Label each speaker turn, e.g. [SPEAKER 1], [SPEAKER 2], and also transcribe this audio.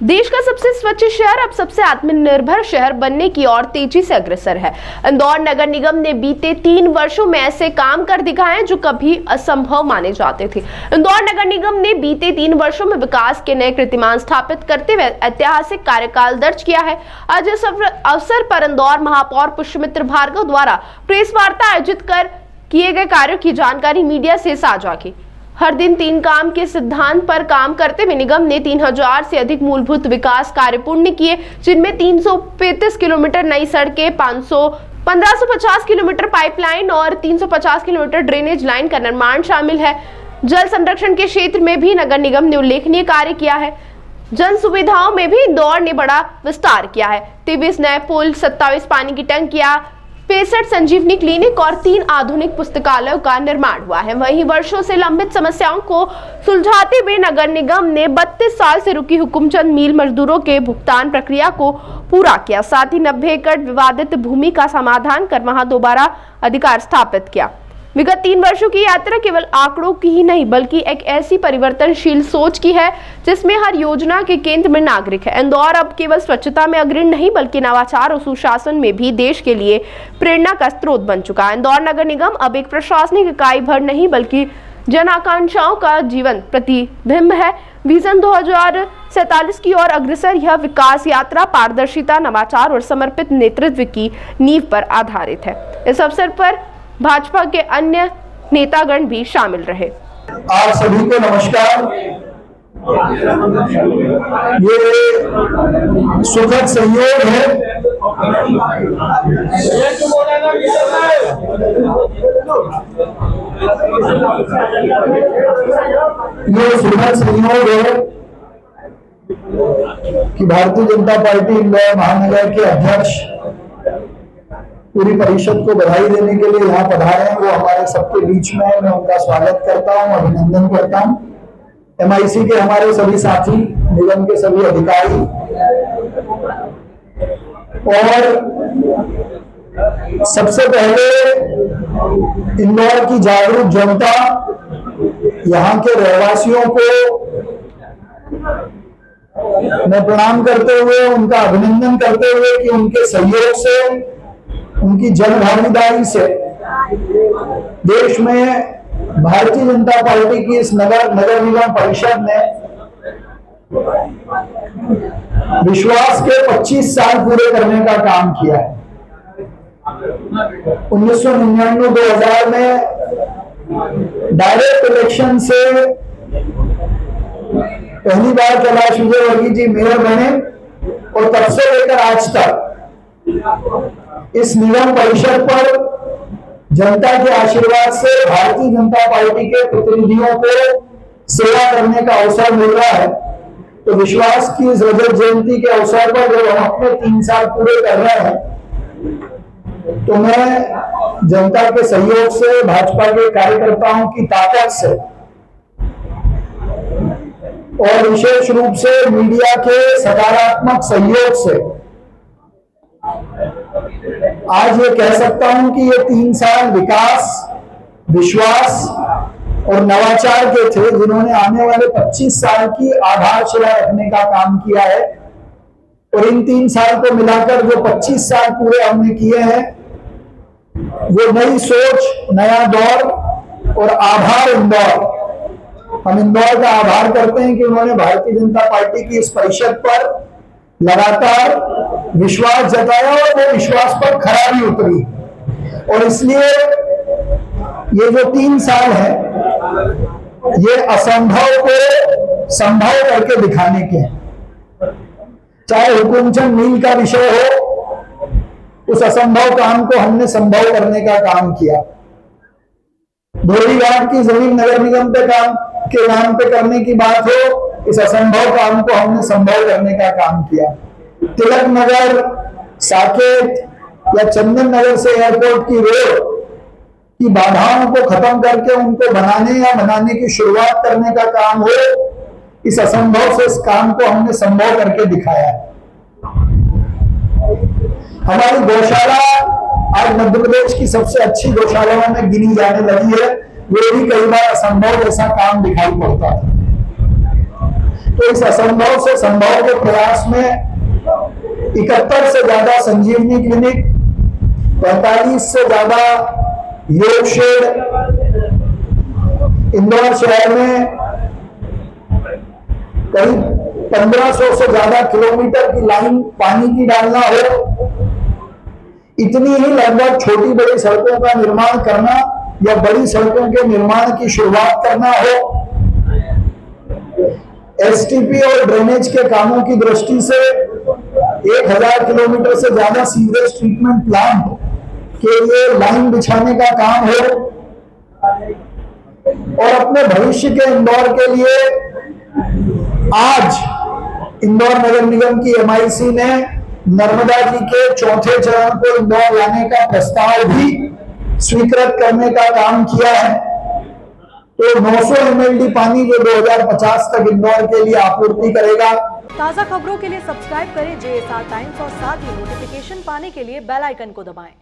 [SPEAKER 1] देश का सबसे स्वच्छ शहर अब सबसे आत्मनिर्भर शहर बनने की ओर तेजी से अग्रसर है। इंदौर नगर निगम ने बीते 3 वर्षों में ऐसे काम कर दिखाए जो कभी असंभव माने जाते थे। इंदौर नगर निगम ने बीते 3 वर्षों में विकास के नए कीर्तिमान स्थापित करते हुए ऐतिहासिक कार्यकाल दर्ज किया है। आज इस अवसर पर इंदौर महापौर पुष्यमित्र भार्गव द्वारा प्रेस वार्ता आयोजित कर किए गए कार्यों की जानकारी मीडिया से साझा की। हर दिन 3 काम के सिद्धांत पर काम करते हुए निगम ने 3000 से अधिक मूलभूत विकास कार्य पूर्ण किए, जिनमें 335 किलोमीटर नई सड़कें, 1550 किलोमीटर पाइपलाइन और 350 किलोमीटर ड्रेनेज लाइन का निर्माण शामिल है। जल संरक्षण के क्षेत्र में भी नगर निगम ने उल्लेखनीय कार्य किया है। जन सुविधाओं में भी इंदौर ने बड़ा विस्तार किया है। 23 नए पुल, 27 पानी की टंकियां, 65 संजीवनी क्लिनिक और 3 आधुनिक पुस्तकालयों का निर्माण हुआ है। वहीं वर्षों से लंबित समस्याओं को सुलझाते हुए नगर निगम ने 32 साल से रुकी हुकुमचंद मील मजदूरों के भुगतान प्रक्रिया को पूरा किया। साथ ही 90 एकड़ विवादित भूमि का समाधान कर वहां दोबारा अधिकार स्थापित किया। विगत 3 वर्षों की यात्रा केवल आंकड़ों की ही नहीं बल्कि एक ऐसी परिवर्तनशील सोच की है जिसमें हर योजना के केंद्र में नागरिक है। इंदौर अब केवल स्वच्छता में अग्रणी नहीं बल्कि नवाचार और सुशासन में भी देश के लिए प्रेरणा का स्रोत बन चुका है। इंदौर नगर निगम अब एक प्रशासनिक इकाई भर नहीं बल्कि जन आकांक्षाओं का जीवन प्रतिबिंब है। विजन 2047 की ओर अग्रसर यह विकास यात्रा पारदर्शिता, नवाचार और समर्पित नेतृत्व की नींव पर आधारित है। इस अवसर पर भाजपा के अन्य नेतागण भी शामिल रहे।
[SPEAKER 2] आप सभी को नमस्कार। ये सुखद संयोग है कि भारतीय जनता पार्टी इंदौर महानगर के अध्यक्ष पूरी परिषद को बधाई देने के लिए यहाँ पधारे हैं। वो हमारे सबके बीच में है, मैं उनका स्वागत करता हूँ, अभिनंदन करता हूँ। MIC के हमारे सभी साथी, निगम के सभी अधिकारी और सबसे पहले इंदौर की जागरूक जनता, यहाँ के रहवासियों को मैं प्रणाम करते हुए, उनका अभिनंदन करते हुए कि उनके सहयोग से, उनकी जन भागीदारी से देश में भारतीय जनता पार्टी की इस नगर निगम परिषद ने विश्वास के 25 साल पूरे करने का काम किया है। 1999-2000 में डायरेक्ट इलेक्शन से पहली बार कैलाश विजयवर्गीय जी मेयर बने और तब से लेकर आज तक इस निगम परिषद पर जनता के आशीर्वाद से भारतीय जनता पार्टी के प्रतिनिधियों को सेवा करने का अवसर मिल रहा है। तो विश्वास की इस रजत जयंती के अवसर पर जब हम अपने 3 साल पूरे कर रहे हैं, तो मैं जनता के सहयोग से, भाजपा के कार्यकर्ताओं की ताकत से और विशेष रूप से मीडिया के सकारात्मक सहयोग से आज ये कह सकता हूं कि ये 3 साल विकास, विश्वास और नवाचार के थे, जिन्होंने आने वाले 25 साल की आधारशिला रखने का काम किया है। और इन 3 साल को मिलाकर जो 25 साल पूरे हमने किए हैं, वो नई सोच, नया दौर और आभार इंदौर। हम इंदौर का आभार करते हैं कि उन्होंने भारतीय जनता पार्टी की इस परिषद पर लगातार विश्वास जताया और वो विश्वास पर खरा भी उतरी। और इसलिए ये जो 3 साल है, ये असंभव को संभव करके दिखाने के हैं। चाहे हुकुमचंद मील का विषय हो, उस असंभव काम को हमने संभव करने का काम किया। धोरी घाट की जमीन नगर निगम पे काम के नाम पे करने की बात हो, इस असंभव काम को हमने संभव करने का काम किया। तिलक नगर, साकेत या चंदन नगर से एयरपोर्ट की रोड की बाधाओं को खत्म करके उनको बनाने या बनाने की शुरुआत करने का काम हो, इस असंभव से इस काम को हमने संभव करके दिखाया है। हमारी गौशाला आज मध्य प्रदेश की सबसे अच्छी गौशालाओं में गिनी जाने लगी है। ये भी कई बार असंभव जैसा काम दिखाई पड़ता था। तो इस असंभव से संभव के प्रयास में 71 से ज्यादा संजीवनी क्लिनिक, 45 से ज्यादा योग शेड, इंदौर शहर में करीब 1500 से ज्यादा किलोमीटर की लाइन पानी की डालना हो, इतनी ही लगभग छोटी बड़ी सड़कों का निर्माण करना या बड़ी सड़कों के निर्माण की शुरुआत करना हो, एसटीपी और ड्रेनेज के कामों की दृष्टि से 1000 किलोमीटर से ज्यादा सीवरेज ट्रीटमेंट प्लांट के लिए लाइन बिछाने का काम हो, और अपने भविष्य के इंदौर के लिए आज इंदौर नगर निगम की एमआईसी ने नर्मदा जी के चौथे चरण को इंदौर लाने का प्रस्ताव भी स्वीकृत करने का काम किया है। तो 900 mld पानी जो 2050 तक इंदौर के लिए आपूर्ति करेगा।
[SPEAKER 3] ताज़ा खबरों के लिए सब्सक्राइब करें JSR टाइम्स और साथ ही नोटिफिकेशन पाने के लिए बेल आइकन को दबाएं।